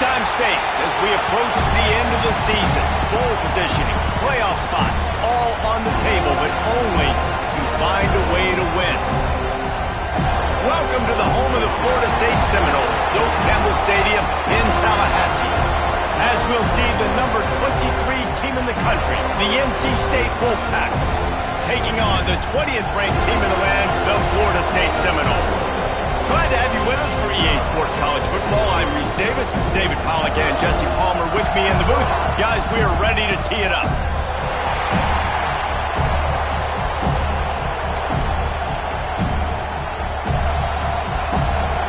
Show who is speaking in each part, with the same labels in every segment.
Speaker 1: Big-time stakes as we approach the end of the season. Bowl positioning, playoff spots, all on the table, but only if you find a way to win. Welcome to the home of the Florida State Seminoles, Doak Campbell Stadium in Tallahassee. As we'll see the number 23 team in the country, the NC State Wolfpack, taking on the 20th ranked team in the land, the Florida State Seminoles. Glad to have you with us for EA Sports College Football. I'm Reese Davis, David Pollack and Jesse Palmer with me in the booth. Guys, we are ready to tee it up.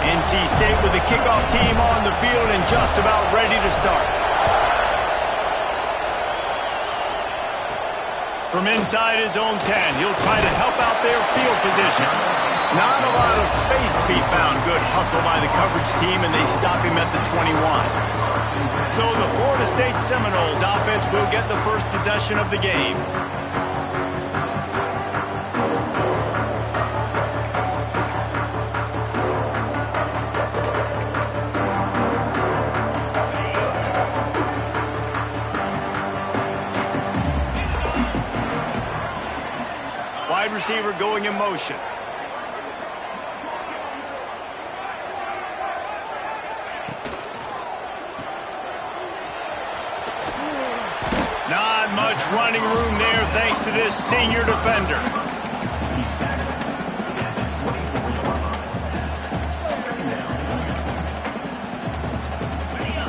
Speaker 1: NC State with the kickoff team on the field and just about ready to start. From inside his own 10, he'll try to help out their field position. Not a lot of space to be found. Good hustle by the coverage team, and they stop him at the 21. So the Florida State Seminoles offense will get the first possession of the game. Wide receiver going in motion. Not much running room there thanks to this senior defender.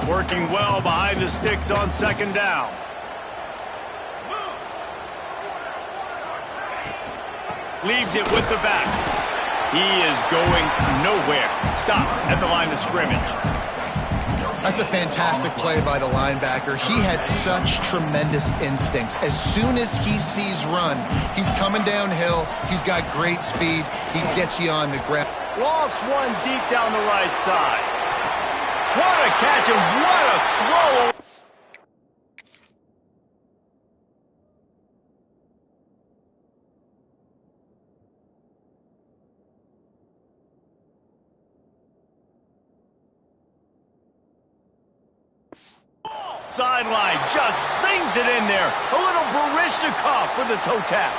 Speaker 1: Working well behind the sticks on second down. Leaves it with the back. He is going nowhere. Stop at the line of scrimmage.
Speaker 2: That's a fantastic play by the linebacker. He has such tremendous instincts. As soon as he sees run, he's coming downhill. He's got great speed. He gets you on the ground.
Speaker 1: Lost one deep down the right side. What a catch and what a throw. Sideline just sings it in there. A little Barishnikov for the toe tap.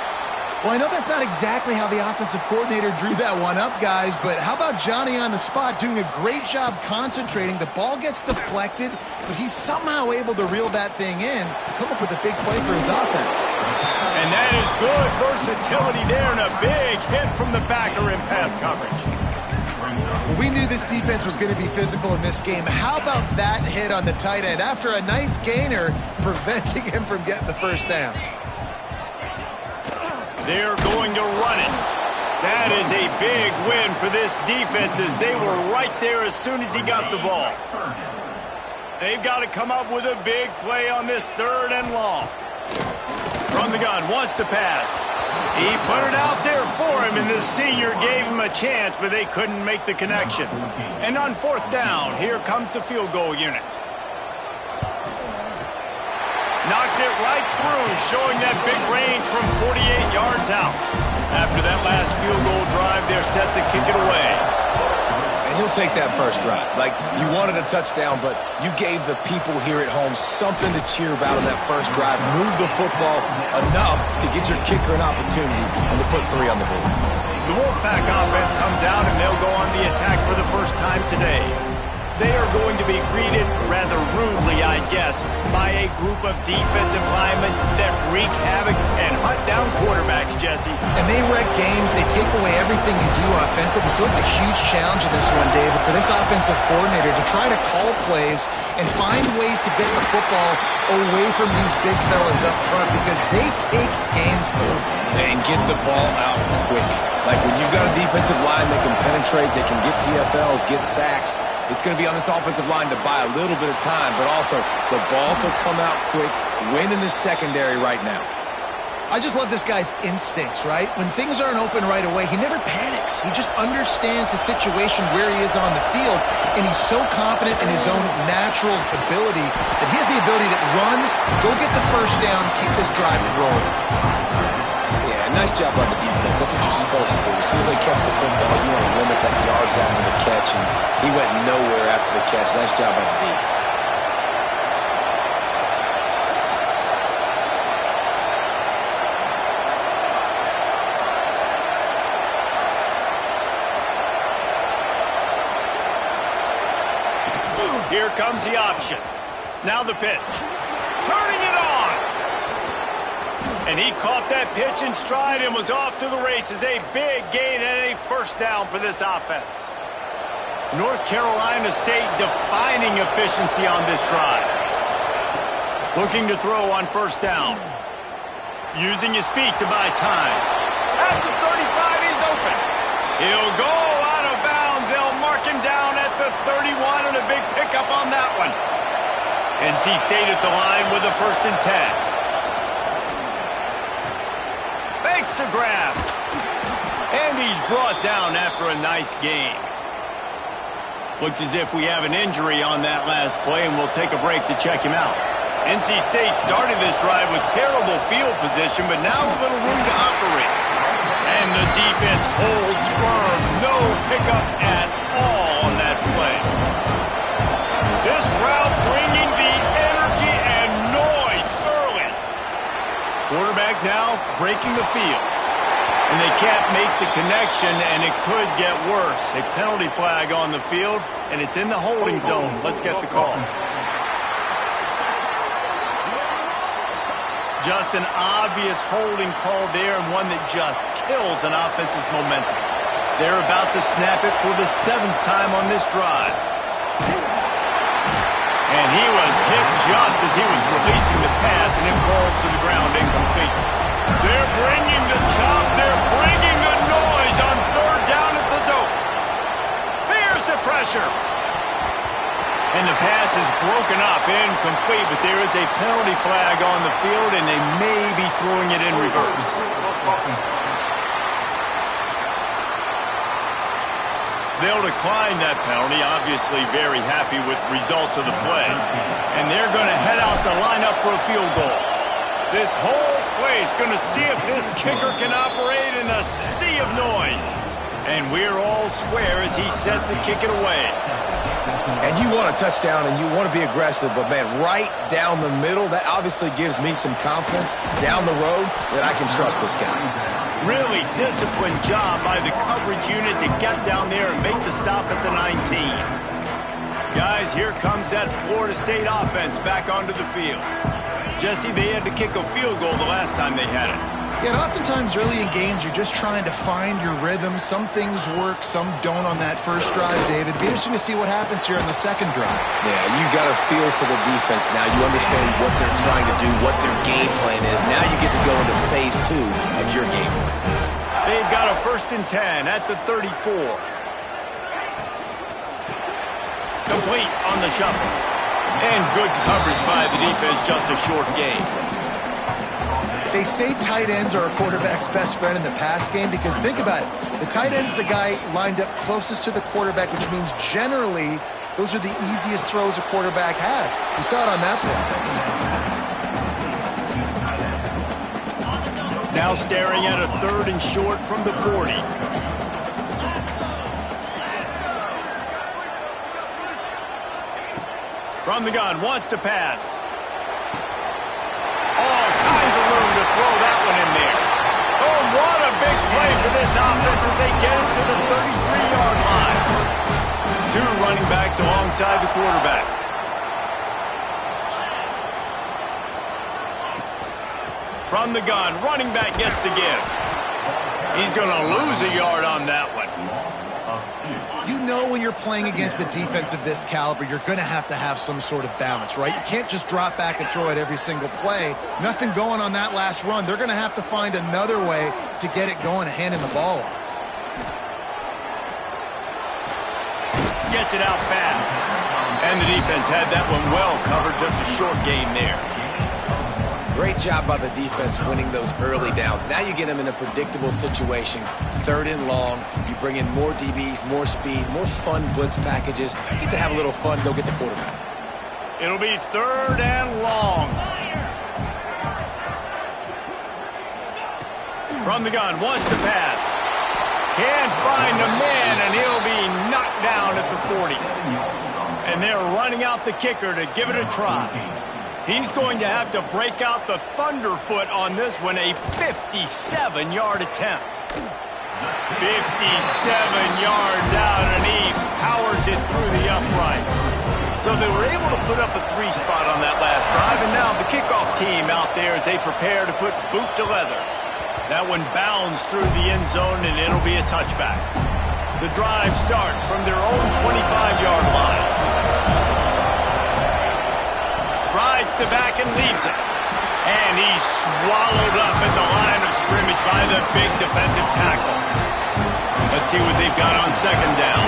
Speaker 2: Well, I know that's not exactly how the offensive coordinator drew that one up, guys, but how about Johnny on the spot doing a great job concentrating? The ball gets deflected, but he's somehow able to reel that thing in, come up with a big play for his offense.
Speaker 1: And that is good versatility there and a big hit from the backer in pass coverage.
Speaker 2: Well, we knew this defense was going to be physical in this game. How about that hit on the tight end after a nice gainer preventing him from getting the first down?
Speaker 1: They're going to run it. That is a big win for this defense as they were right there as soon as he got the ball. They've got to come up with a big play on this third and long. From the gun, wants to pass. He put it out there for him, and the senior gave him a chance, but they couldn't make the connection. And on fourth down, here comes the field goal unit. Knocked it right through, showing that big range from 48 yards out. After that last field goal drive, they're set to kick it away.
Speaker 3: And he'll take that first drive. Like, you wanted a touchdown, but you gave the people here at home something to cheer about on that first drive. Move the football enough to get your kicker an opportunity and to put 3 on the board.
Speaker 1: The Wolfpack offense comes out, and they'll go on the attack for the first time today. They are going to be greeted rather rudely, I guess, by a group of defensive linemen that wreak havoc and hunt down quarterbacks, Jesse.
Speaker 2: And they wreck games. They take away everything you do offensively. So it's a huge challenge in this one, David, for this offensive coordinator to try to call plays and find ways to get the football away from these big fellas up front because they take games over.
Speaker 3: And get the ball out quick. Like when you've got a defensive line that can penetrate, they can get TFLs, get sacks, it's going to be on this offensive line to buy a little bit of time, but also the ball to come out quick, win in the secondary right now.
Speaker 2: I just love this guy's instincts, right? When things aren't open right away, he never panics. He just understands the situation where he is on the field, and he's so confident in his own natural ability that he has the ability to run, go get the first down, keep this drive rolling.
Speaker 3: Yeah, nice job by the defense. That's what you're supposed to do. As soon as they catch the football, you want to limit that yards after the catch, and he went nowhere after the catch. Nice job by the D.
Speaker 1: Here comes the option. Now the pitch. Turning it on. And he caught that pitch in stride and was off to the races. A big gain and a first down for this offense. North Carolina State defining efficiency on this drive. Looking to throw on first down. Using his feet to buy time. At the 35, he's open. He'll go out of bounds. They'll mark him down at the 31 and a big pickup on that one. NC State at the line with a 1st and 10. Fakes to grab. And he's brought down after a nice gain. Looks as if we have an injury on that last play, and we'll take a break to check him out. NC State started this drive with terrible field position, but now a little room to operate. And the defense holds firm. No pickup at all on that play. This crowd bringing the energy and noise early. Quarterback now breaking the field. And they can't make the connection, and it could get worse. A penalty flag on the field, and it's in the holding zone. Let's get the call. Just an obvious holding call there, and one that just kills an offense's momentum. They're about to snap it for the 7th time on this drive. And he was hit just as he was releasing the pass, and it falls to the ground incomplete. They're bringing the chop. They're bringing the noise on 3rd down at the dope. There's the pressure. And the pass is broken up, incomplete, but there is a penalty flag on the field, and they may be throwing it in reverse. They'll decline that penalty, obviously very happy with results of the play. And they're going to head out to line up for a field goal. This whole play is going to see if this kicker can operate in a sea of noise. And we're all square as he's set to kick it away.
Speaker 3: And you want a touchdown and you want to be aggressive, but, man, right down the middle, that obviously gives me some confidence down the road that I can trust this guy.
Speaker 1: Really disciplined job by the coverage unit to get down there and make the stop at the 19. Guys, here comes that Florida State offense back onto the field. Jesse, they had to kick a field goal the last time they had it.
Speaker 2: Yeah, and oftentimes early in games, you're just trying to find your rhythm. Some things work, some don't on that first drive, David. It'd be interesting to see what happens here on the second drive.
Speaker 3: Yeah, you got a feel for the defense now. You understand what they're trying to do, what their game plan is. Now you get to go into phase 2 of your game plan.
Speaker 1: They've got a 1st and 10 at the 34. Complete on the shuffle. And good coverage by the defense, just a short gain.
Speaker 2: They say tight ends are a quarterback's best friend in the pass game because think about it. The tight end's the guy lined up closest to the quarterback, which means generally those are the easiest throws a quarterback has. You saw it on that play.
Speaker 1: Now staring at a 3rd and short from the 40. From the gun, wants to pass. All kinds of room to throw that one in there. Oh, what a big play for this offense as they get it to the 33-yard line. 2 running backs alongside the quarterback. From the gun, running back gets to give. He's going to lose a yard on that one.
Speaker 2: You know when you're playing against a defense of this caliber, you're going to have some sort of balance, right? You can't just drop back and throw it every single play. Nothing going on that last run. They're going to have to find another way to get it going and handing the ball off.
Speaker 1: Gets it out fast. And the defense had that one well covered, just a short gain there.
Speaker 3: Great job by the defense winning those early downs. Now you get them in a predictable situation. 3rd and long. You bring in more DBs, more speed, more fun blitz packages. Get to have a little fun. Go get the quarterback.
Speaker 1: It'll be 3rd and long. From the gun, wants to pass. Can't find a man, and he'll be knocked down at the 40. And they're running out the kicker to give it a try. He's going to have to break out the thunderfoot on this one, a 57-yard attempt. 57 yards out, and he powers it through the upright. So they were able to put up a 3 spot on that last drive, and now the kickoff team out there as they prepare to put boot to leather. That one bounds through the end zone, and it'll be a touchback. The drive starts from their own 25-yard line. Rides to back and leaves it. And he's swallowed up at the line of scrimmage by the big defensive tackle. Let's see what they've got on second down.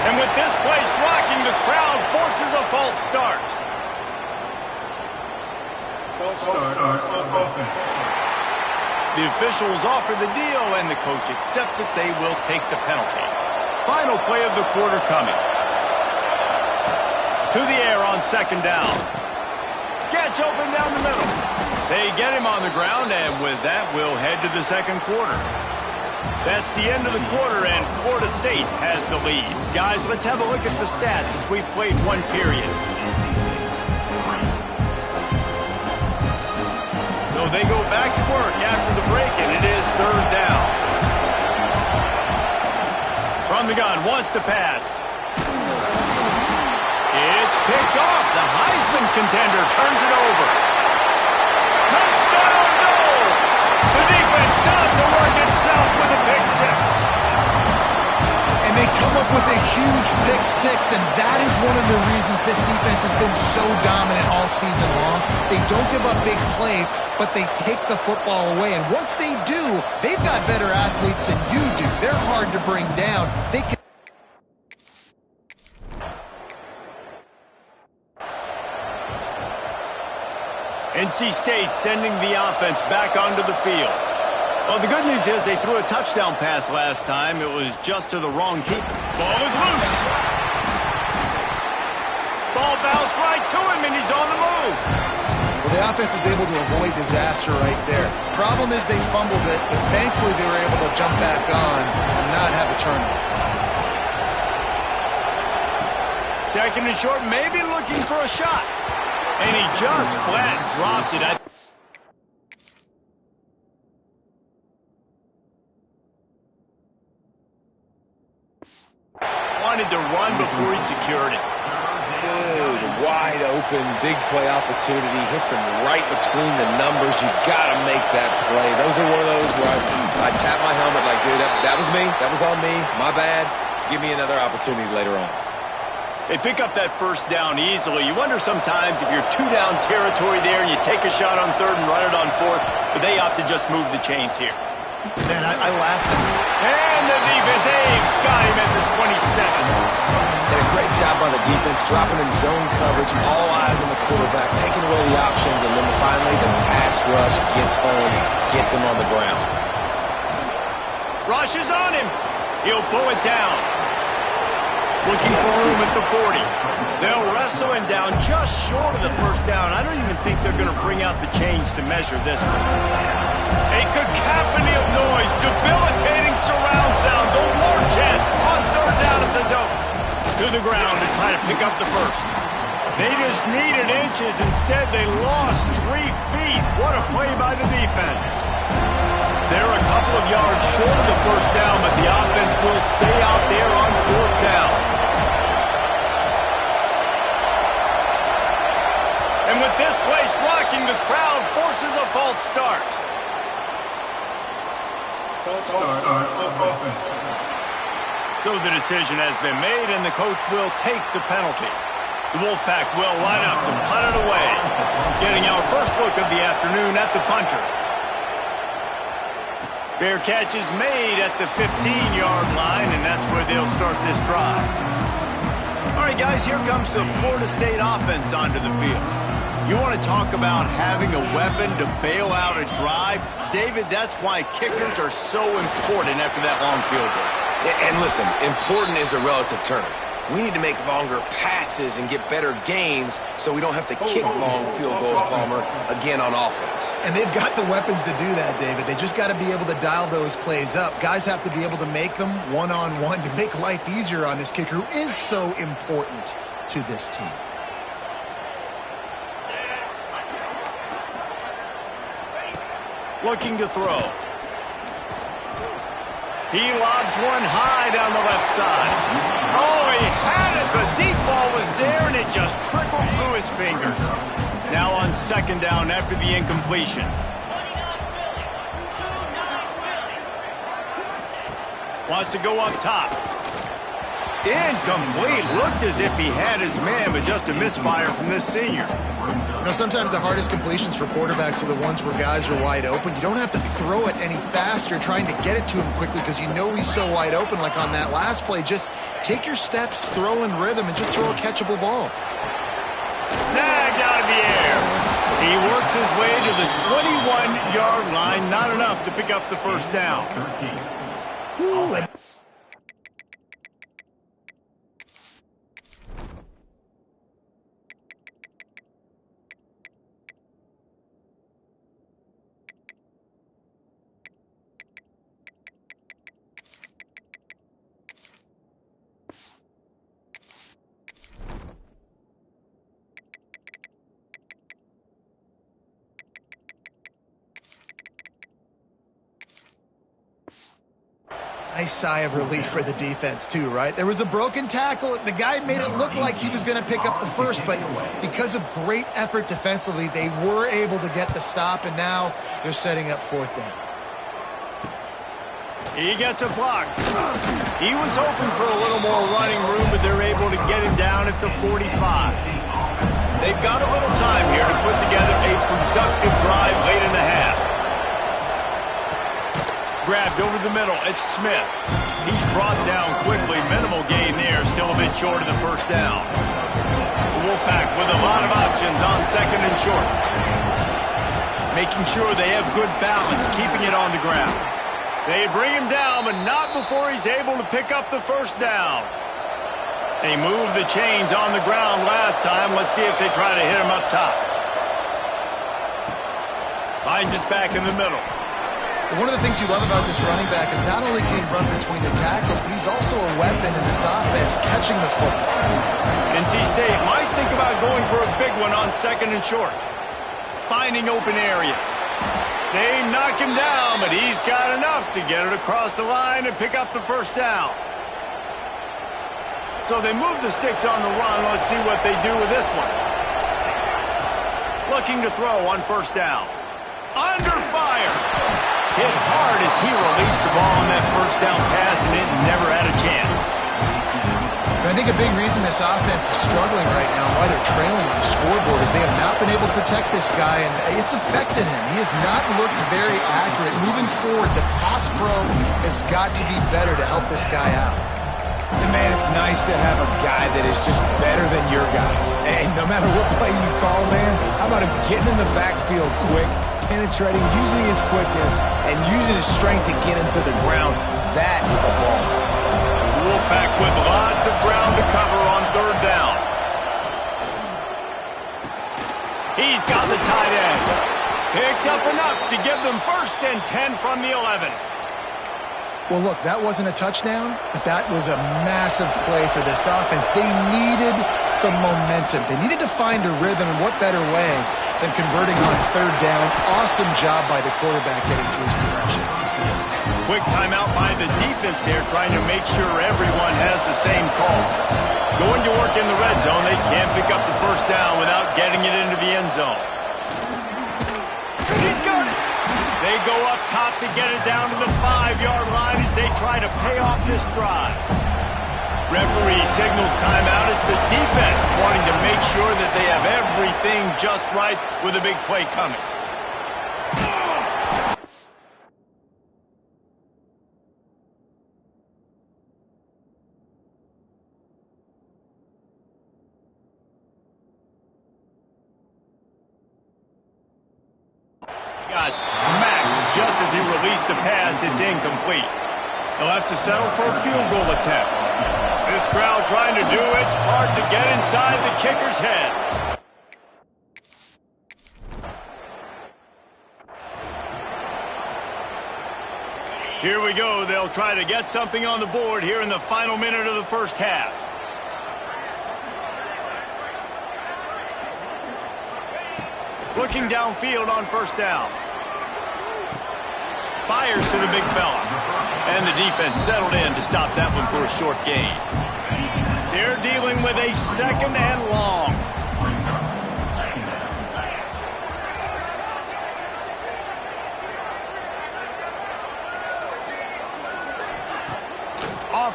Speaker 1: And with this place rocking, the crowd forces a false start.
Speaker 4: False start on offense.
Speaker 1: The officials offer the deal, and the coach accepts it. They will take the penalty. Final play of the quarter coming. To the air on second down. Gets open down the middle. They get him on the ground, and with that, we'll head to the second quarter. That's the end of the quarter, and Florida State has the lead. Guys, let's have a look at the stats as we've played one period. So they go back to work after the break, and it is third down. From the gun, wants to pass. It's picked off. The Heisman contender turns it over. Touchdown, Knowles! The defense does the work itself with a pick six.
Speaker 2: And they come up with a huge pick six, and that is one of the reasons this defense has been so dominant all season long. They don't give up big plays, but they take the football away. And once they do, they've got better athletes than you do. They're hard to bring down. They can
Speaker 1: NC State sending the offense back onto the field. Well, the good news is they threw a touchdown pass last time. It was just to the wrong keeper. Ball is loose. Ball bounced right to him, and he's on the move.
Speaker 2: Well, the offense is able to avoid disaster right there. Problem is they fumbled it, but thankfully they were able to jump back on and not have a turnover.
Speaker 1: Second and short, maybe looking for a shot. And he just flat dropped it. Wanted to run before he secured it.
Speaker 3: Dude, wide open, big play opportunity. Hits him right between the numbers. You got to make that play. Those are one of those where I tap my helmet like, dude, that was me. That was on me. My bad. Give me another opportunity later on.
Speaker 1: They pick up that first down easily. You wonder sometimes if you're 2-down territory there and you take a shot on third and run it on fourth, but they opt to just move the chains here.
Speaker 2: Man, I laughed at him.
Speaker 1: And the defense, got him at the 27.
Speaker 3: And a great job by the defense, dropping in zone coverage, all eyes on the quarterback, taking away the options, and then finally the pass rush gets home, gets him on the ground.
Speaker 1: Rush is on him. He'll pull it down. Looking for room at the 40. They'll wrestle him down just short of the first down. I don't even think they're going to bring out the chains to measure this one. A cacophony of noise, debilitating surround sound. The war chant on third down at the dope. To the ground to try to pick up the first. They just needed inches. Instead, they lost 3 feet. What a play by the defense. They're a couple of yards short of the first down, but the offense will stay out there on fourth down. And with this place rocking, the crowd forces a false start.
Speaker 4: False start on offense.
Speaker 1: So the decision has been made, and the coach will take the penalty. The Wolfpack will line up to punt it away. Getting our first look of the afternoon at the punter. Fair catch is made at the 15-yard line, and that's where they'll start this drive. All right, guys, here comes the Florida State offense onto the field. You want to talk about having a weapon to bail out a drive? David, that's why kickers are so important after that long field goal.
Speaker 3: And listen, important is a relative term. We need to make longer passes and get better gains so we don't have to kick long field goals, Palmer, again on offense.
Speaker 2: And they've got the weapons to do that, David. They just got to be able to dial those plays up. Guys have to be able to make them one-on-one to make life easier on this kicker who is so important to this team.
Speaker 1: Looking to throw. He lobs one high down the left side. Oh, he through his fingers. Now on second down after the incompletion. Wants to go up top. Incomplete. Looked as if he had his man, but just a misfire from this senior.
Speaker 2: You know, sometimes the hardest completions for quarterbacks are the ones where guys are wide open. You don't have to throw it any faster trying to get it to him quickly because you know he's so wide open like on that last play. Just take your steps, throw in rhythm, and just throw a catchable ball.
Speaker 1: Snagged out of the air. He works his way to the 21-yard line. Not enough to pick up the first down.
Speaker 2: Ooh, nice sigh of relief for the defense too, right? There was a broken tackle. The guy made it look like he was going to pick up the first, but because of great effort defensively, they were able to get the stop, and now they're setting up fourth down.
Speaker 1: He gets a block. He was hoping for a little more running room, but they're able to get him down at the 45. They've got a little time here to put together a productive drive late in the half. Grabbed over the middle. It's Smith. He's brought down quickly. Minimal gain there. Still a bit short of the first down. The Wolfpack with a lot of options on second and short. Making sure they have good balance, keeping it on the ground. They bring him down, but not before he's able to pick up the first down. They moved the chains on the ground last time. Let's see if they try to hit him up top. Finds us back in the middle.
Speaker 2: One of the things you love about this running back is not only can he run between the tackles, but he's also a weapon in this offense, catching the football.
Speaker 1: NC State might think about going for a big one on second and short. Finding open areas. They knock him down, but he's got enough to get it across the line and pick up the first down. So they move the sticks on the run. Let's see what they do with this one. Looking to throw on first down. Under fire. Hit hard as he released the ball on that first down pass, and it never had a chance.
Speaker 2: I think a big reason this offense is struggling right now, why they're trailing on the scoreboard, is they have not been able to protect this guy, and it's affected him. He has not looked very accurate. Moving forward, the pass pro has got to be better to help this guy out.
Speaker 3: And man, it's nice to have a guy that is just better than your guys. And no matter what play you call, man, how about him getting in the backfield quick, penetrating, using his quickness, and using his strength to get him to the ground? That is a ball.
Speaker 1: Wolfpack with lots of ground to cover on third down. He's got the tight end. Picks up enough to give them first and 10 from the 11.
Speaker 2: Well, look, that wasn't a touchdown, but that was a massive play for this offense. They needed some momentum. They needed to find a rhythm, and what better way than converting on third down. Awesome job by the quarterback getting through his progression.
Speaker 1: Quick timeout by the defense there, trying to make sure everyone has the same call. Going to work in the red zone. They can't pick up the first down without getting it into the end zone. He's got it. They go up top to get it down to the 5-yard line as they try to pay off this drive. Referee signals timeout as the defense wanting to make sure that they have everything just right with a big play coming. Got smacked just as he released the pass. It's incomplete. They'll have to settle for a field goal attempt. This crowd trying to do its part to get inside the kicker's head. Here we go. They'll try to get something on the board here in the final minute of the first half. Looking downfield on first down. Fires to the big fella. And the defense settled in to stop that one for a short gain. They're dealing with a second and long.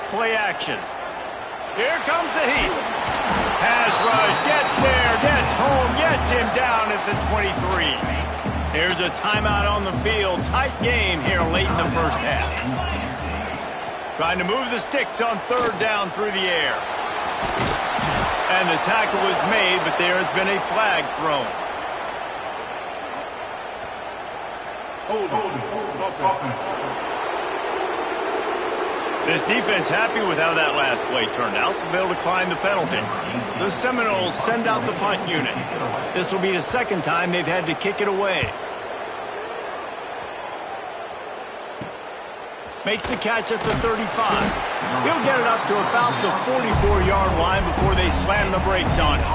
Speaker 1: play action. Here comes the heat. Pass rush, gets there, gets home, gets him down at the 23. Here's a timeout on the field. Tight game here late in the first half. Trying to move the sticks on third down through the air. And the tackle is made, but there has been a flag thrown. This defense happy with how that last play turned out, so they'll decline the penalty. The Seminoles send out the punt unit. This will be the second time they've had to kick it away. Makes the catch at the 35. He'll get it up to about the 44-yard line before they slam the brakes on it.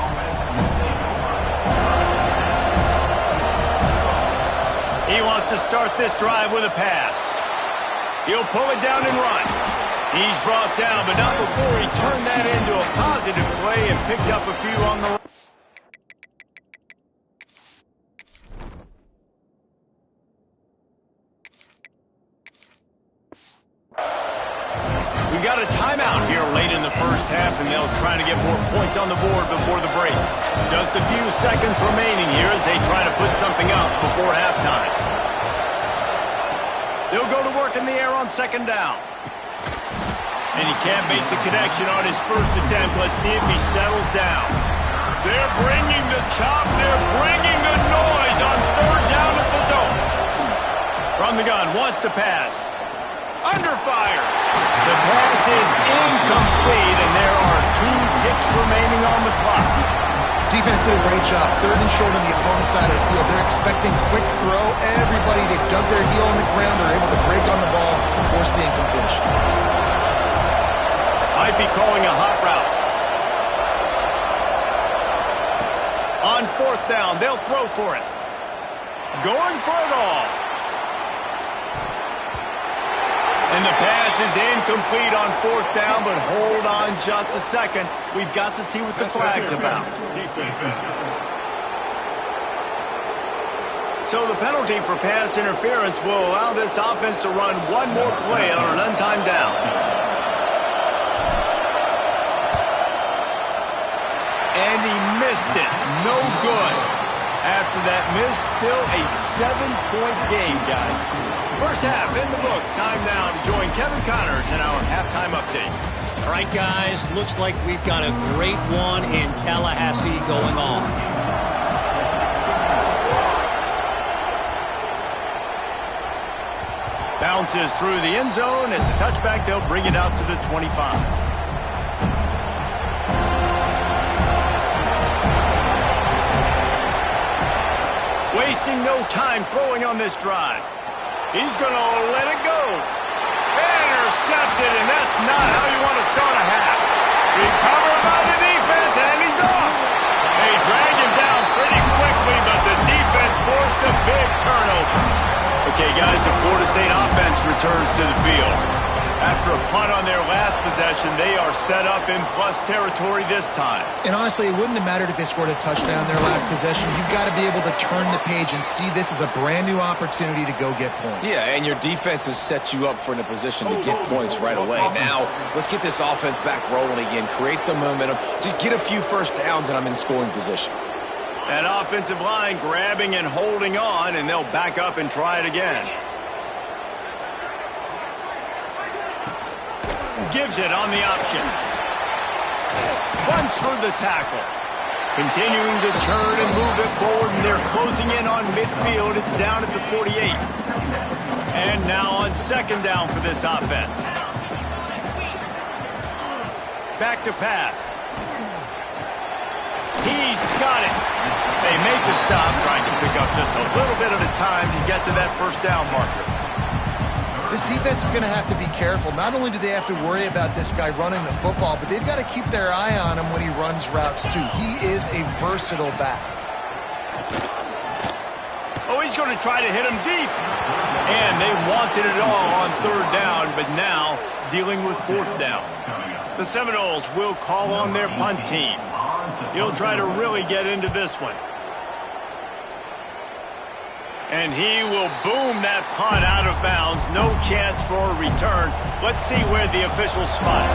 Speaker 1: He wants to start this drive with a pass. He'll pull it down and run. He's brought down, but not before he turned that into a positive play and picked up a few on the... We got a timeout here late in the first half, and they'll try to get more points on the board before the break. Just a few seconds remaining here as they try to put something up before halftime. They'll go to work in the air on second down. And he can't make the connection on his first attempt. Let's see if he settles down. They're bringing the chop. They're bringing the noise on third down at the dome. From the gun, wants to pass. Under fire. The pass is incomplete, and there are 2 ticks remaining on the clock.
Speaker 2: Defense did a great job. Third and short on the opponent's side of the field. They're expecting quick throw. Everybody, they dug their heel on the ground. They're able to break on the ball and force the incompletion.
Speaker 1: Might be calling a hot route. On fourth down, they'll throw for it. Going for it all. And the pass is incomplete on fourth down, but hold on just a second. We've got to see what the flag's about. So the penalty for pass interference will allow this offense to run one more play on an untimed down. And he missed it. No good. After that miss, still a 7-point game, guys. First half in the books. Time now to join Kevin Connors in our halftime update.
Speaker 5: All right, guys. Looks like we've got a great one in Tallahassee going on.
Speaker 1: Bounces through the end zone. It's a touchback. They'll bring it out to the 25. Wasting no time throwing on this drive. He's going to let it go. Intercepted, and that's not how you want to start a half. Recovered by the defense, and he's off. They drag him down pretty quickly, but the defense forced a big turnover. Okay, guys, the Florida State offense returns to the field. After a punt on their last possession, they are set up in plus territory this time.
Speaker 2: And honestly, it wouldn't have mattered if they scored a touchdown their last possession. You've got to be able to turn the page and see this as a brand new opportunity to go get points.
Speaker 3: Yeah, and your defense has set you up for in a position to get points right away. Now, let's get this offense back rolling again, create some momentum, just get a few first downs, and I'm in scoring position.
Speaker 1: That offensive line grabbing and holding on, and they'll back up and try it again. Gives it on the option. Runs through the tackle. Continuing to turn and move it forward, and they're closing in on midfield. It's down at the 48. And now on second down for this offense. Back to pass. He's got it. They make the stop, trying to pick up just a little bit at a time to get to that first down marker.
Speaker 2: This defense is going to have to be careful. Not only do they have to worry about this guy running the football, but they've got to keep their eye on him when he runs routes too. He is a versatile back.
Speaker 1: Oh, he's going to try to hit him deep. And they wanted it all on third down, but now dealing with fourth down. The Seminoles will call on their punt team. He'll try to really get into this one. And he will boom that punt out of bounds. No chance for a return. Let's see where the officials spot it.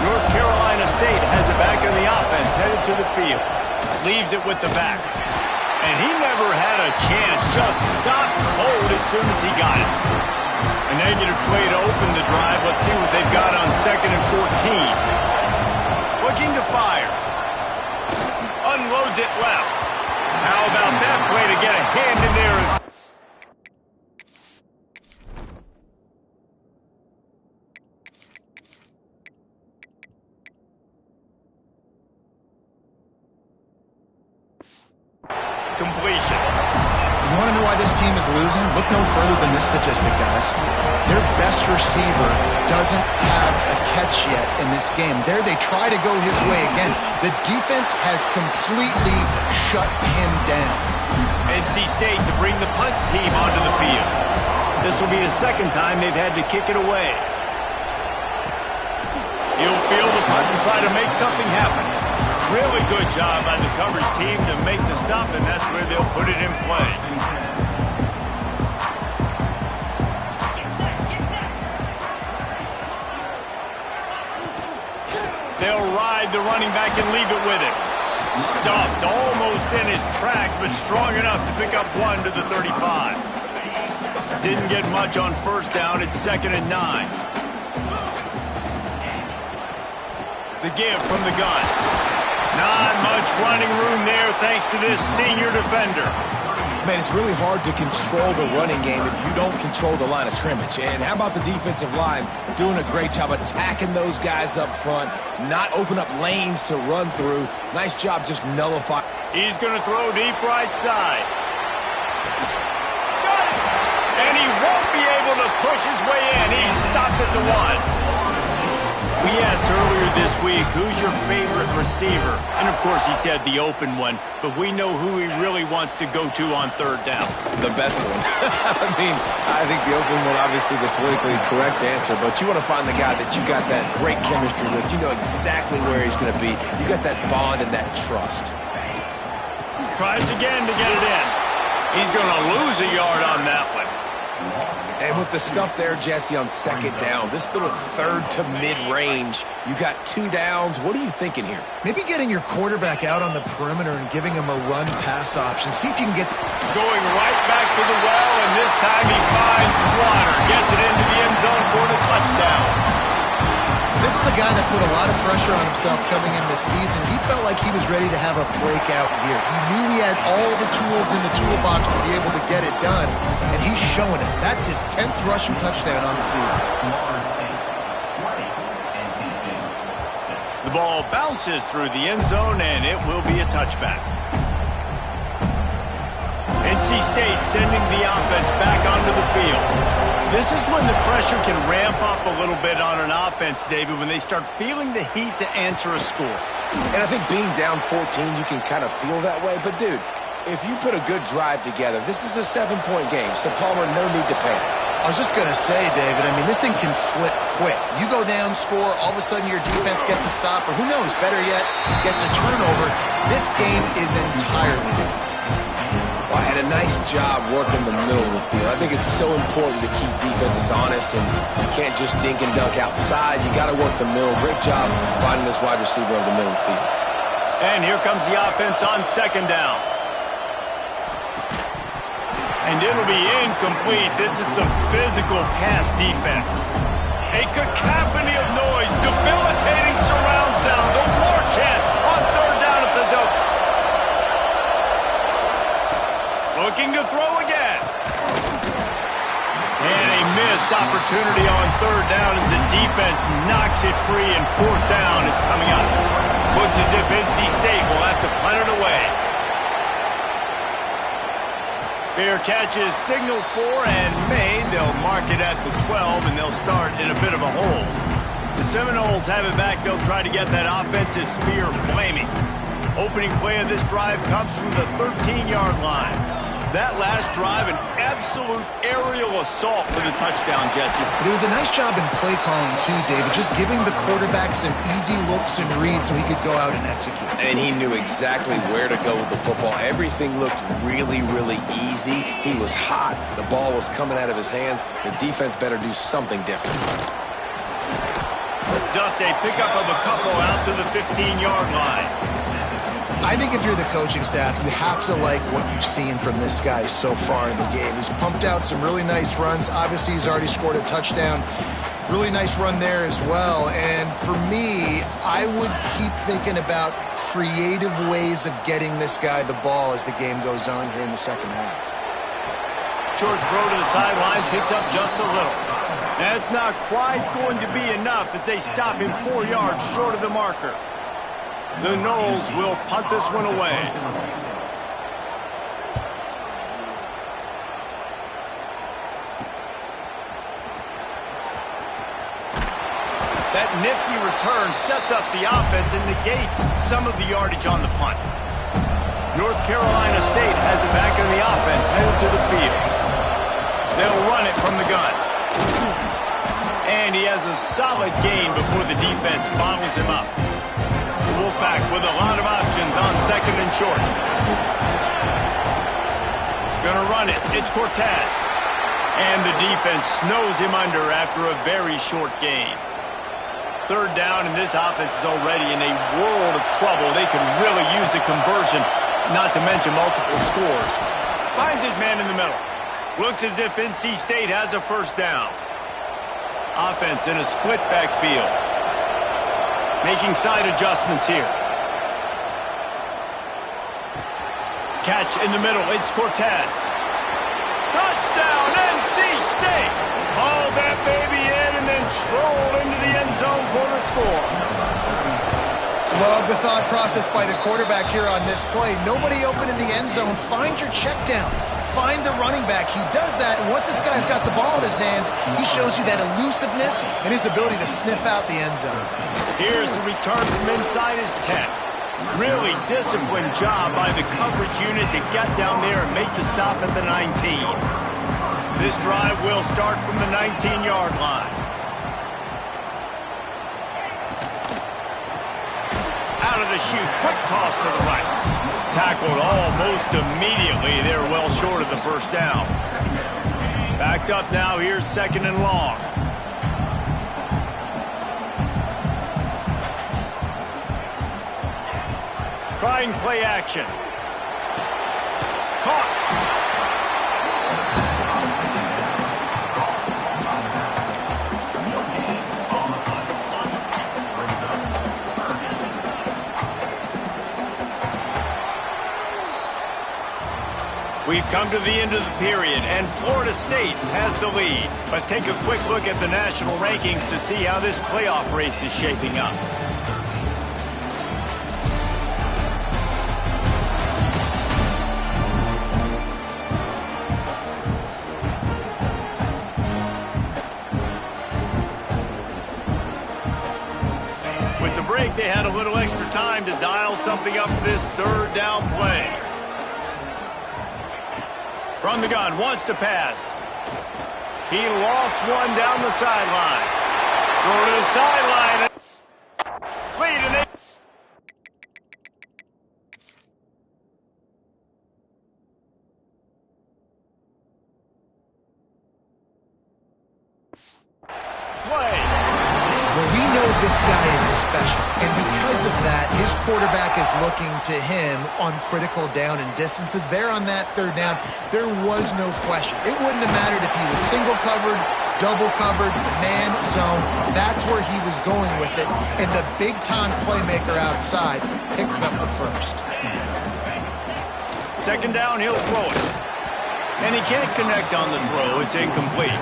Speaker 1: North Carolina State has it back in the offense, headed to the field. Leaves it with the back. And he never had a chance. Just stopped cold as soon as he got it. A negative play to open the drive. Let's see what they've got on 2nd and 14. Looking to fire. Unloads it left. How about that play to get a hand in there? Completion.
Speaker 2: You want to know why this team is losing? Look no further than this statistic, guys. Their best receiver doesn't have a catch yet in this game. There they try to go his way again. The defense has completely shut him down.
Speaker 1: NC State to bring the punt team onto the field. This will be the second time they've had to kick it away. He'll field the punt and try to make something happen. Really good job by the coverage team to make the stop, and that's where they'll put it in play. They'll ride the running back and leave it with him. Stuffed almost in his tracks, but strong enough to pick up one to the 35. Didn't get much on first down. It's 2nd and 9. The give from the gun. Not much running room there thanks to this senior defender.
Speaker 3: Man, it's really hard to control the running game if you don't control the line of scrimmage. And how about the defensive line doing a great job attacking those guys up front, not open up lanes to run through. Nice job just nullifying.
Speaker 1: He's going to throw deep right side. Got it! And he won't be able to push his way in. He's stopped at the 1. We asked earlier this week, who's your favorite receiver? And, of course, he said the open one, but we know who he really wants to go to on 3rd down.
Speaker 3: The best one. I think the open one, obviously the politically correct answer, but you want to find the guy that you got that great chemistry with. You know exactly where he's going to be. You got that bond and that trust.
Speaker 1: Tries again to get it in. He's going to lose a yard on that one.
Speaker 3: And with the stuff there, Jesse, on 2nd down, this little 3rd to mid-range, you got 2 downs. What are you thinking here?
Speaker 2: Maybe getting your quarterback out on the perimeter and giving him a run-pass option. See if you can get...
Speaker 1: Going right back to the well, and this time he finds water. Gets it into the end zone for the touchdown.
Speaker 2: This is a guy that put a lot of pressure on himself coming in this season. He felt like he was ready to have a breakout year. He knew he had all the tools in the toolbox to be able to get it done, and he's showing it. That's his 10th rushing touchdown on the season.
Speaker 1: The ball bounces through the end zone, and it will be a touchback. NC State sending the offense back onto the field. This is when the pressure can ramp up a little bit on an offense, David, when they start feeling the heat to answer a score.
Speaker 3: And I think being down 14, you can kind of feel that way. But, dude, if you put a good drive together, this is a 7-point game, so Palmer, no need to panic.
Speaker 2: I was just going to say, David, I mean, this thing can flip quick. You go down, score, all of a sudden your defense gets a stop, or who knows, better yet, gets a turnover. This game is entirely different.
Speaker 3: Well, and a nice job working the middle of the field. I think it's so important to keep defenses honest, and you can't just dink and dunk outside. You got to work the middle. Great job finding this wide receiver over the middle of the field.
Speaker 1: And here comes the offense on 2nd down. And it'll be incomplete. This is some physical pass defense. A cacophony of noise, debilitating surround sound, the war chant on 3rd down at the dope. Looking to throw again. And a missed opportunity on 3rd down as the defense knocks it free, and 4th down is coming up. Looks as if NC State will have to punt it away. Fair catch is signaled for and made. They'll mark it at the 12, and they'll start in a bit of a hole. The Seminoles have it back. They'll try to get that offensive spear flaming. Opening play of this drive comes from the 13-yard line. That last drive, an absolute aerial assault for the touchdown, Jesse.
Speaker 2: But it was a nice job in play calling too, David, just giving the quarterback some easy looks and reads so he could go out and execute.
Speaker 3: And he knew exactly where to go with the football. Everything looked really, really easy. He was hot. The ball was coming out of his hands. The defense better do something different.
Speaker 1: Just a pickup of a couple out to the 15-yard line.
Speaker 2: I think if you're the coaching staff, you have to like what you've seen from this guy so far in the game. He's pumped out some really nice runs. Obviously, he's already scored a touchdown. Really nice run there as well. And for me, I would keep thinking about creative ways of getting this guy the ball as the game goes on here in the second half.
Speaker 1: Short throw to the sideline, picks up just a little. That's not quite going to be enough as they stop him 4 yards short of the marker. The Noles will punt this one away. That nifty return sets up the offense and negates some of the yardage on the punt. North Carolina State has it back in the offense, headed to the field. They'll run it from the gun. And he has a solid gain before the defense bottles him up. Wolfpack with a lot of options on second and short. Gonna run it. It's Cortez. And the defense snows him under after a very short gain. Third down, and this offense is already in a world of trouble. They can really use a conversion, not to mention multiple scores. Finds his man in the middle. Looks as if NC State has a first down. Offense in a split backfield. Making side adjustments here. Catch in the middle. It's Cortez. Touchdown, NC State. Haul that baby in and then stroll into the end zone for the score.
Speaker 2: Love the thought process by the quarterback here on this play. Nobody open in the end zone. Find your check down. Find the running back. He does that, and once this guy's got the ball in his hands, he shows you that elusiveness and his ability to sniff out the end zone.
Speaker 1: Here's the return from inside his 10. Really disciplined job by the coverage unit to get down there and make the stop at the 19. This drive will start from the 19-yard line. Out of the chute, quick toss to the right. Tackled almost immediately. They're well short of the first down. Backed up now. Here's second and long. Trying play action. Caught. We've come to the end of the period, and Florida State has the lead. Let's take a quick look at the national rankings to see how this playoff race is shaping up. With the break, they had a little extra time to dial something up for this third down play. From the gun, wants to pass. He lost one down the sideline. Go to the sideline. Lead and play.
Speaker 2: Well, we know this guy is special, and because of that, his quarterback is looking to him on critical down and distances. There on that third down, there was no question. It wouldn't have mattered if he was single covered, double covered, man zone. That's where he was going with it, and the big-time playmaker outside picks up the first.
Speaker 1: Second down, he'll throw it. And he can't connect on the throw. It's incomplete.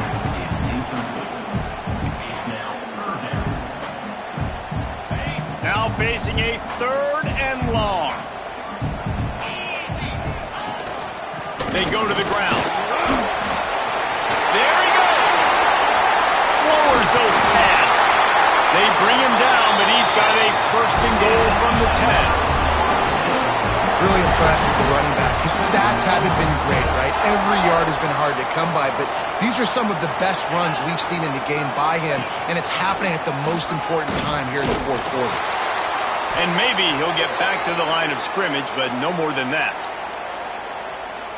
Speaker 1: Now facing a third and long. They go to the ground. There he goes. Lowers those pads. They bring him down, but he's got a first and goal from the 10.
Speaker 2: Really impressed with the running back. His stats haven't been great, right? Every yard has been hard to come by, but these are some of the best runs we've seen in the game by him, and it's happening at the most important time here in the fourth quarter.
Speaker 1: And maybe he'll get back to the line of scrimmage, but no more than that.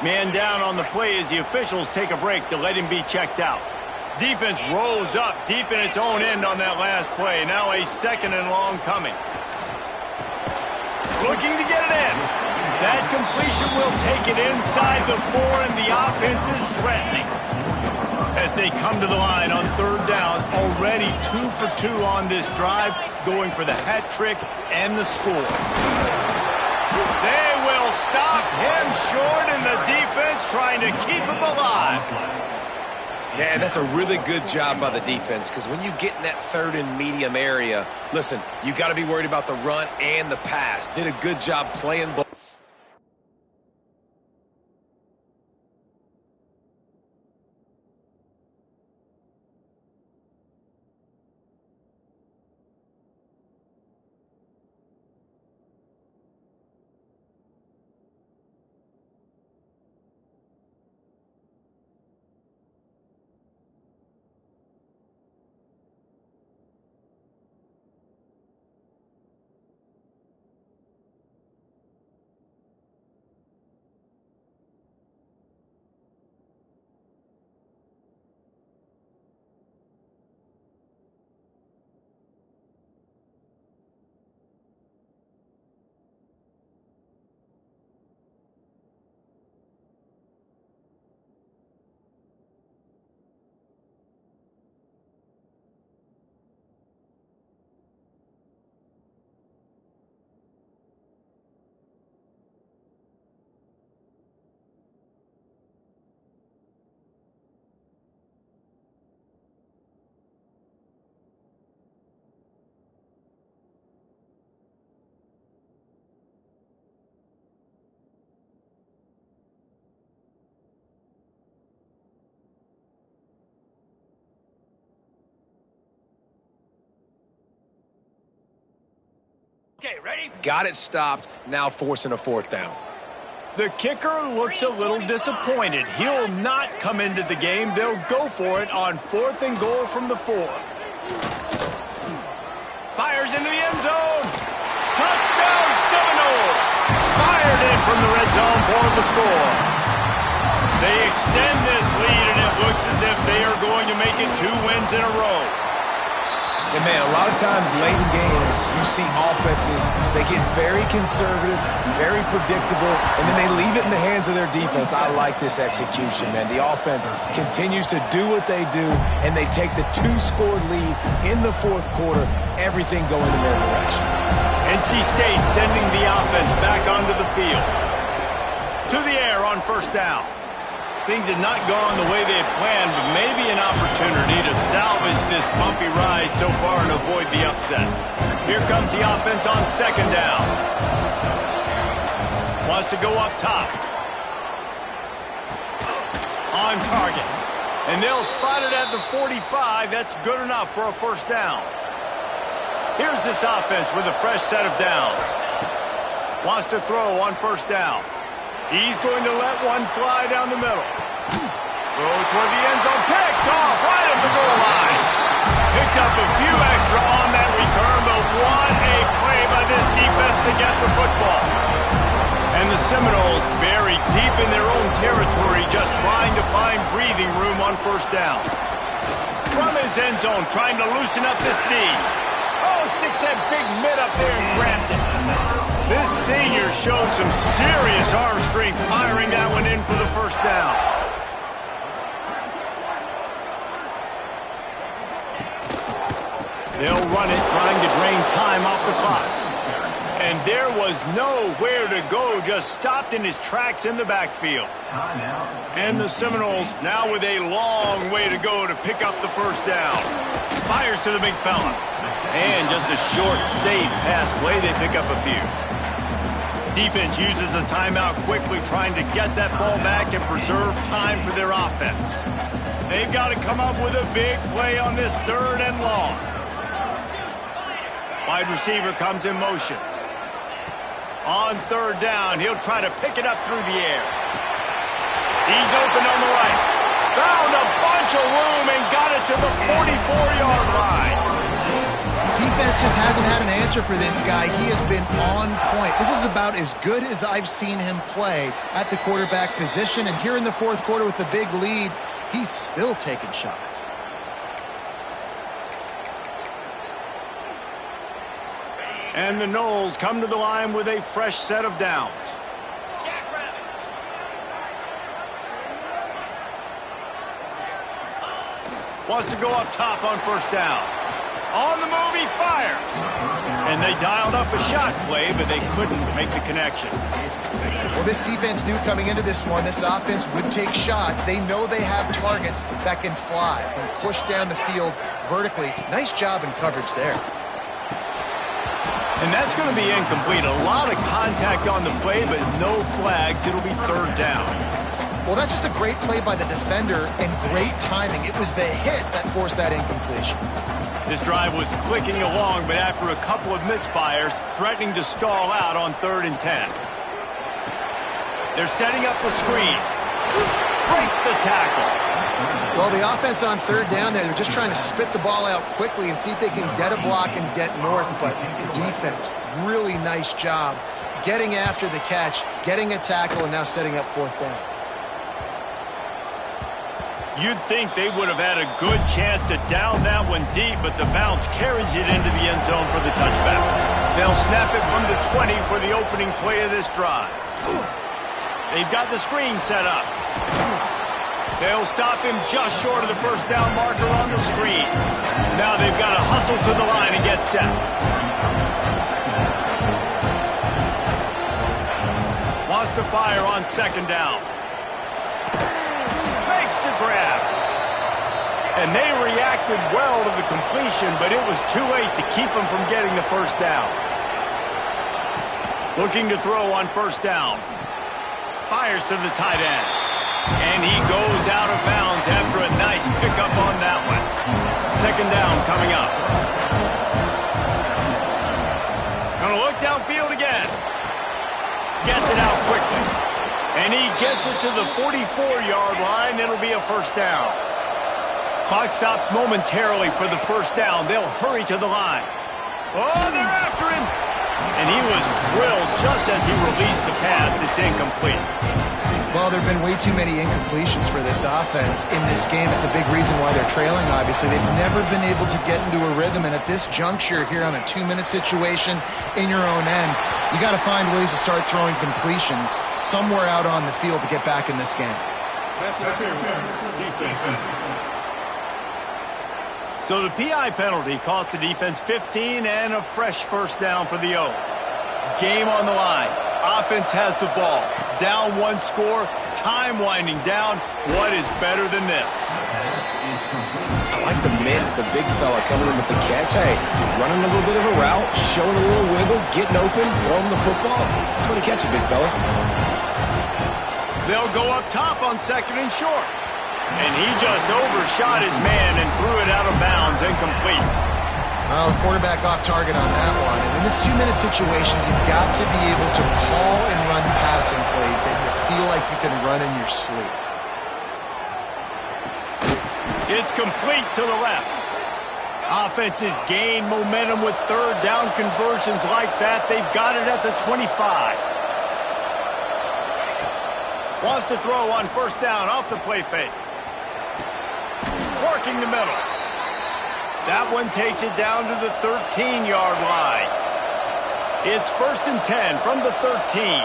Speaker 1: Man down on the play as the officials take a break to let him be checked out. Defense rolls up deep in its own end on that last play. Now a 2nd and long coming. Looking to get it in. That completion will take it inside the 4, and the offense is threatening. As they come to the line on 3rd down, already 2 for 2 on this drive, going for the hat trick and the score. They will stop him short, and the defense trying to keep him alive.
Speaker 3: Yeah, that's a really good job by the defense, because when you get in that 3rd and medium area, listen, you got to be worried about the run and the pass. Did a good job playing both.
Speaker 1: Okay, ready?
Speaker 3: Got it stopped, now forcing a 4th down.
Speaker 1: The kicker looks a little disappointed. He'll not come into the game. They'll go for it on 4th and goal from the 4. Fires into the end zone. Touchdown Seminoles. Fired in from the red zone for the score. They extend this lead, and it looks as if they are going to make it 2 wins in a row.
Speaker 3: And, man, a lot of times late in games, you see offenses, they get very conservative, very predictable, and then they leave it in the hands of their defense. I like this execution, man. The offense continues to do what they do, and they take the 2-score lead in the 4th quarter, everything going in their direction.
Speaker 1: NC State sending the offense back onto the field. To the air on 1st down. Things had not gone the way they had planned, but maybe an opportunity to salvage this bumpy ride so far and avoid the upset. Here comes the offense on 2nd down. Wants to go up top. On target. And they'll spot it at the 45. That's good enough for a 1st down. Here's this offense with a fresh set of downs. Wants to throw on 1st down. He's going to let one fly down the middle. Throw toward the end zone. Picked off right at the goal line. Picked up a few extra on that return, but what a play by this defense to get the football. And the Seminoles buried deep in their own territory, just trying to find breathing room on 1st down. From his end zone, trying to loosen up this D. Oh, sticks that big mid up there and grabs it. This senior showed some serious arm strength firing that one in for the 1st down. They'll run it, trying to drain time off the clock. And there was nowhere to go, just stopped in his tracks in the backfield. And the Seminoles now with a long way to go to pick up the 1st down. Fires to the big fella. And just a short, safe pass play, they pick up a few. Defense uses a timeout quickly, trying to get that ball back and preserve time for their offense. They've got to come up with a big play on this 3rd and long. Wide receiver comes in motion. On third down, he'll try to pick it up through the air. He's open on the right. Found a bunch of room and got it to the 44-yard line.
Speaker 2: Defense just hasn't had an answer for this guy. He has been on point. This is about as good as I've seen him play at the quarterback position. And here in the fourth quarter with a big lead, he's still taking shots.
Speaker 1: And the Noles come to the line with a fresh set of downs. Wants to go up top on first down. On the move, he fires. And they dialed up a shot play, but they couldn't make the connection.
Speaker 2: Well, this defense knew coming into this one, this offense would take shots. They know they have targets that can fly and push down the field vertically. Nice job in coverage there.
Speaker 1: And that's going to be incomplete. A lot of contact on the play, but no flags. It'll be third down.
Speaker 2: Well, that's just a great play by the defender and great timing. It was the hit that forced that incompletion.
Speaker 1: This drive was clicking along, but after a couple of misfires, threatening to stall out on 3rd and 10. They're setting up the screen. Breaks the tackle.
Speaker 2: Well, the offense on third down there, they're just trying to spit the ball out quickly and see if they can get a block and get north. But the defense, really nice job getting after the catch, getting a tackle, and now setting up 4th down.
Speaker 1: You'd think they would have had a good chance to down that one deep, but the bounce carries it into the end zone for the touchback. They'll snap it from the 20 for the opening play of this drive. They've got the screen set up. They'll stop him just short of the first down marker on the screen. Now they've got to hustle to the line and get set. Wants to fire on 2nd down. Makes the grab. And they reacted well to the completion, but it was too late to keep them from getting the first down. Looking to throw on first down. Fires to the tight end. And he goes out of bounds after a nice pickup on that one. 2nd down coming up. Gonna look downfield again. Gets it out quickly. And he gets it to the 44-yard line. It'll be a first down. Clock stops momentarily for the first down. They'll hurry to the line. Oh, they're after him. And he was drilled just as he released the pass. It's incomplete.
Speaker 2: Well, there have been way too many incompletions for this offense in this game. It's a big reason why they're trailing, obviously. They've never been able to get into a rhythm, and at this juncture here on a 2-minute situation in your own end, you got to find ways to start throwing completions somewhere out on the field to get back in this game.
Speaker 1: So the PI penalty cost the defense 15 and a fresh first down for the O. Game on the line. Offense has the ball. Down 1 score. Time winding down. What is better than this?
Speaker 3: I like the mitts, the big fella coming in with the catch. Hey, running a little bit of a route, showing a little wiggle, getting open, throwing the football. That's when he catch it, big fella.
Speaker 1: They'll go up top on 2nd and short. And he just overshot his man and threw it out of bounds, incomplete.
Speaker 2: Well, the quarterback off target on that one. And in this 2-minute situation, you've got to be able to call and run passing plays that you feel like you can run in your sleep.
Speaker 1: It's complete to the left. Offenses gain momentum with 3rd down conversions like that. They've got it at the 25. Wants to throw on first down off the play fake. Working the middle. That one takes it down to the 13-yard line. It's 1st and 10 from the 13.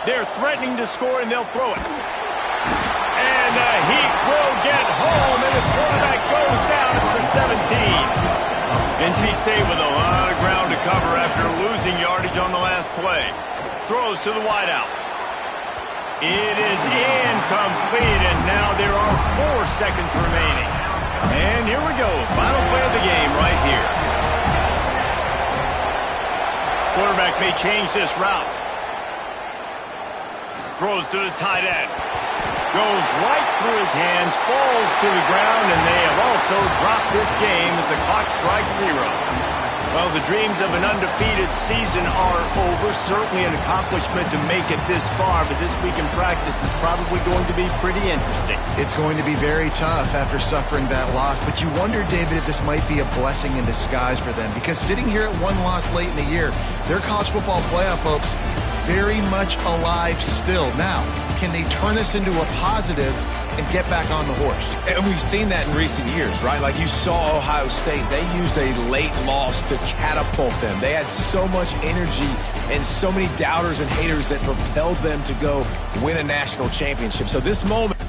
Speaker 1: They're threatening to score, and they'll throw it. And the Heat will get home, and the quarterback goes down at the 17. NC State with a lot of ground to cover after losing yardage on the last play. Throws to the wideout. It is incomplete, and now there are 4 seconds remaining. And here we go, final play of the game right here. Quarterback may change this route. Throws to the tight end. Goes right through his hands, falls to the ground, and they have also dropped this game as the clock strikes 0. Well, the dreams of an undefeated season are over. Certainly an accomplishment to make it this far, but this week in practice is probably going to be pretty interesting.
Speaker 2: It's going to be very tough after suffering that loss, but you wonder, David, if this might be a blessing in disguise for them, because sitting here at one loss late in the year, their college football playoff hopes very much alive still. Now, can they turn this into a positive and get back on the horse?
Speaker 3: And we've seen that in recent years, right? Like you saw Ohio State, they used a late loss to catapult them. They had so much energy and so many doubters and haters that propelled them to go win a national championship. So this moment